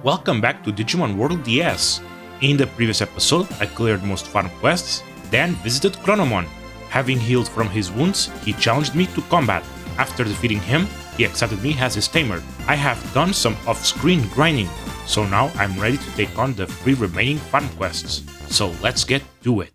Welcome back to Digimon World DS. In the previous episode, I cleared most farm quests, then visited Chronomon. Having healed from his wounds, he challenged me to combat. After defeating him, he accepted me as his tamer. I have done some off-screen grinding, so now I'm ready to take on the 3 remaining farm quests. So let's get to it.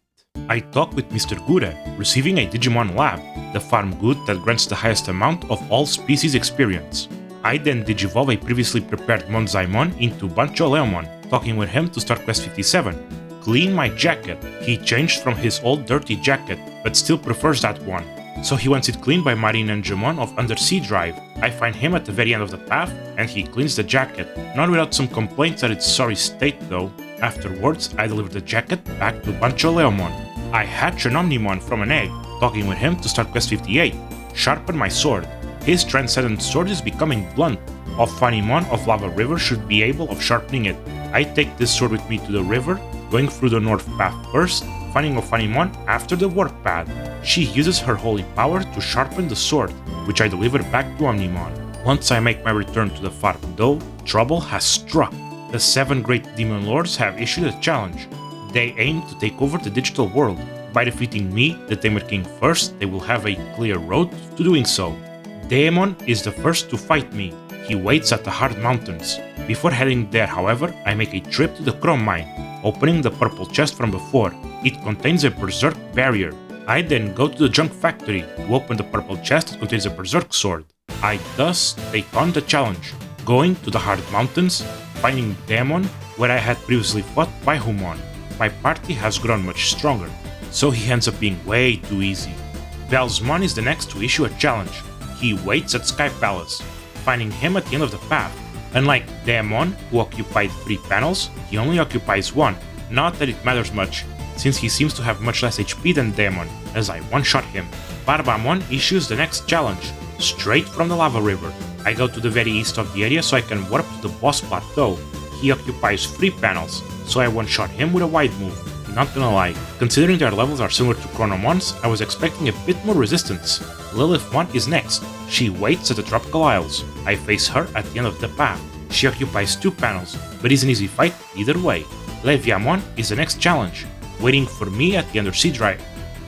I talked with Mr. Gure, receiving a Digimon Lab, the farm good that grants the highest amount of all species experience. I then digivolve a previously prepared Monzaimon into Bancho Leomon, talking with him to start quest 57. Clean my jacket. He changed from his old dirty jacket, but still prefers that one. So he wants it cleaned by Marine and Jumon of Undersea Drive. I find him at the very end of the path, and he cleans the jacket, not without some complaints at its sorry state though. Afterwards, I deliver the jacket back to Bancho Leomon. I hatch an Omnimon from an egg, talking with him to start quest 58. Sharpen my sword. His transcendent sword is becoming blunt. Ophanimon of Lava River should be able of sharpening it. I take this sword with me to the river, going through the north path first, finding Ophanimon after the warp path. She uses her holy power to sharpen the sword, which I deliver back to Omnimon. Once I make my return to the farm though, trouble has struck. The 7 great demon lords have issued a challenge. They aim to take over the digital world. By defeating me, the Tamer King first, they will have a clear road to doing so. Daemon is the first to fight me. He waits at the Hard Mountains. Before heading there, however, I make a trip to the Chrome Mine, opening the purple chest from before. It contains a Berserk barrier. I then go to the Junk Factory to open the purple chest that contains a Berserk sword. I thus take on the challenge, going to the Hard Mountains, finding Daemon where I had previously fought Paihumon. My party has grown much stronger, so he ends up being way too easy. Bellsmon is the next to issue a challenge. He waits at Sky Palace, finding him at the end of the path. Unlike Daemon, who occupied 3 panels, he only occupies 1. Not that it matters much, since he seems to have much less HP than Daemon, as I one-shot him. Barbamon issues the next challenge, straight from the Lava River. I go to the very east of the area so I can warp to the boss plateau. He occupies 3 panels, so I one-shot him with a wide move. Not gonna lie, considering their levels are similar to Chronomon's, I was expecting a bit more resistance. Lilithmon is next. She waits at the Tropical Isles. I face her at the end of the path. She occupies 2 panels, but is an easy fight either way. Leviamon is the next challenge, waiting for me at the Undersea Drive.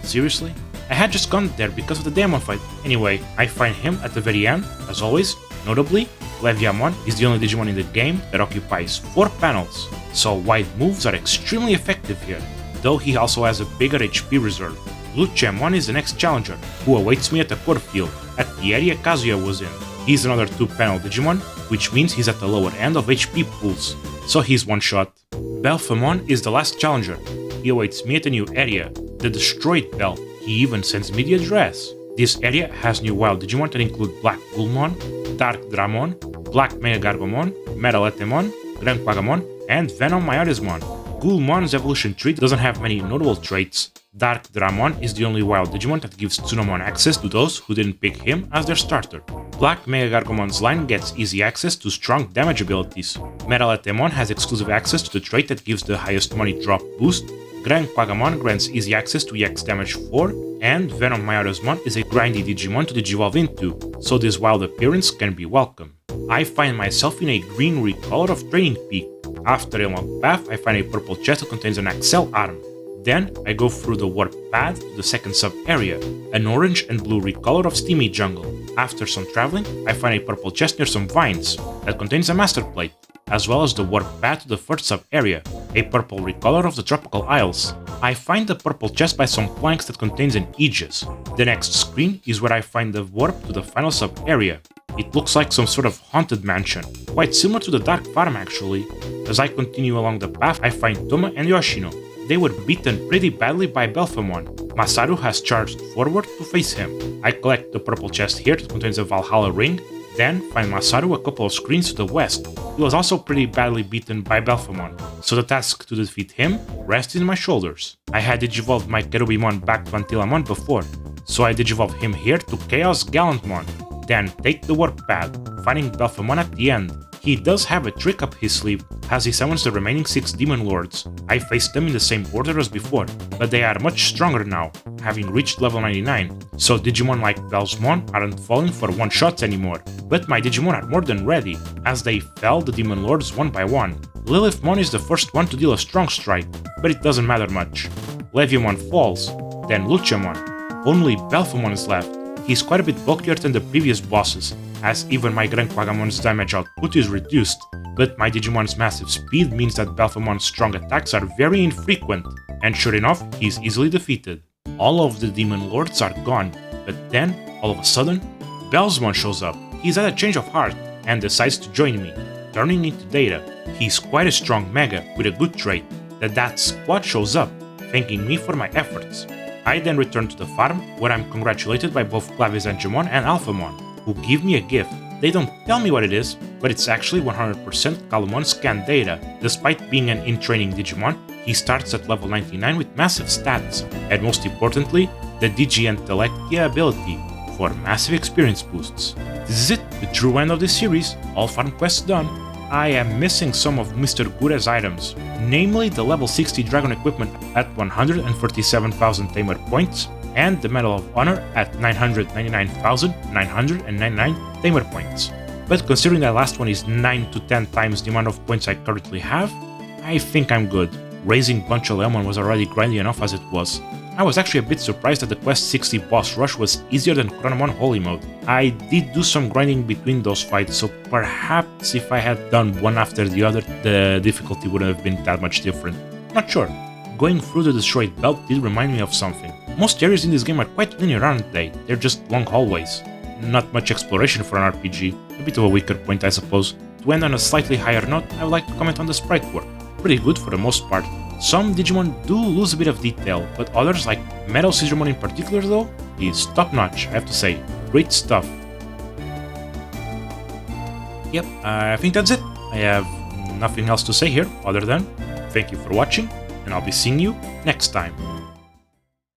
Seriously? I had just gone there because of the Daemon fight. Anyway, I find him at the very end, as always. Notably, Leviamon is the only Digimon in the game that occupies 4 panels, so wide moves are extremely effective here, though he also has a bigger HP reserve. Lucemon is the next challenger, who awaits me at the core field, at the area Kazuya was in. He's another 2-panel Digimon, which means he's at the lower end of HP pools, so he's one shot. Belphamon is the last challenger. He awaits me at a new area, the Destroyed Belt. He even sends me the address. This area has new wild Digimon that include Black Gulmon, Dark Dramon, Black Mega Gargomon, Metaletemon, Grand Quagamon, and Venom Myotismon. Gulmon's evolution tree doesn't have many notable traits. Dark Dramon is the only wild Digimon that gives Tsunomon access to those who didn't pick him as their starter. Black Mega Gargomon's line gets easy access to strong damage abilities. Metaletemon has exclusive access to the trait that gives the highest money drop boost. Grand Quagamon grants easy access to EX damage 4, and Venom Myotismon is a grindy Digimon to digivolve into, so this wild appearance can be welcome. I find myself in a green recolor of Training Peak. After a long path, I find a purple chest that contains an Axel arm. Then, I go through the warp path to the second sub-area, an orange and blue recolor of Steamy Jungle. After some traveling, I find a purple chest near some vines that contains a master plate, as well as the warp path to the first sub-area, a purple recolor of the Tropical Isles. I find the purple chest by some planks that contains an Aegis. The next screen is where I find the warp to the final sub-area. It looks like some sort of haunted mansion, quite similar to the Dark Farm actually. As I continue along the path, I find Toma and Yoshino. They were beaten pretty badly by Belphamon. Masaru has charged forward to face him. I collect the purple chest here that contains a Valhalla ring, then find Masaru a couple of screens to the west. He was also pretty badly beaten by Belphamon, so the task to defeat him rests in my shoulders. I had digivolved my Cherubimon back to Antilamon before, so I digivolved him here to Chaos Gallantmon. Then take the warp path, finding Belphamon at the end. He does have a trick up his sleeve, as he summons the remaining 6 Demon Lords. I faced them in the same order as before, but they are much stronger now, having reached level 99, so Digimon like Bellsmon aren't falling for one-shots anymore. But my Digimon are more than ready, as they fell the Demon Lords one by one. Lilithmon is the first one to deal a strong strike, but it doesn't matter much. Leviamon falls, then Luciamon. Only Belphemon is left. He's quite a bit bulkier than the previous bosses, as even my Granquagamon's damage output is reduced, but my Digimon's massive speed means that Belphemon's strong attacks are very infrequent, and sure enough, he's easily defeated. All of the Demon Lords are gone, but then, all of a sudden, Bellsmon shows up. He's had a change of heart, and decides to join me, turning into Data. He's quite a strong Mega, with a good trait. That squad shows up, thanking me for my efforts. I then return to the farm, where I'm congratulated by both Clavisangemon and Alphamon, who give me a gift. They don't tell me what it is, but it's actually 100% Calumon scan data. Despite being an in-training Digimon, he starts at level 99 with massive stats, and most importantly, the Digi-Intellectia ability, for massive experience boosts. This is it, the true end of this series, all farm quests done. I am missing some of Mr. Gure's items, namely the level 60 Dragon equipment at 147,000 Tamer points, and the Medal of Honor at 999,999 Tamer points. But considering that last one is 9 to 10 times the amount of points I currently have, I think I'm good. Raising Punchaleomon was already grindy enough as it was. I was actually a bit surprised that the Quest 60 boss rush was easier than Chronomon Holy Mode. I did do some grinding between those fights, so perhaps if I had done one after the other, the difficulty wouldn't have been that much different. Not sure. Going through the destroyed belt did remind me of something. Most areas in this game are quite linear, aren't they? They're just long hallways. Not much exploration for an RPG, a bit of a weaker point I suppose. To end on a slightly higher note, I would like to comment on the sprite work. Pretty good for the most part. Some Digimon do lose a bit of detail, but others, like Metal Scissormon in particular though, is top-notch, I have to say. Great stuff. Yep, I think that's it. I have nothing else to say here, other than thank you for watching, and I'll be seeing you next time.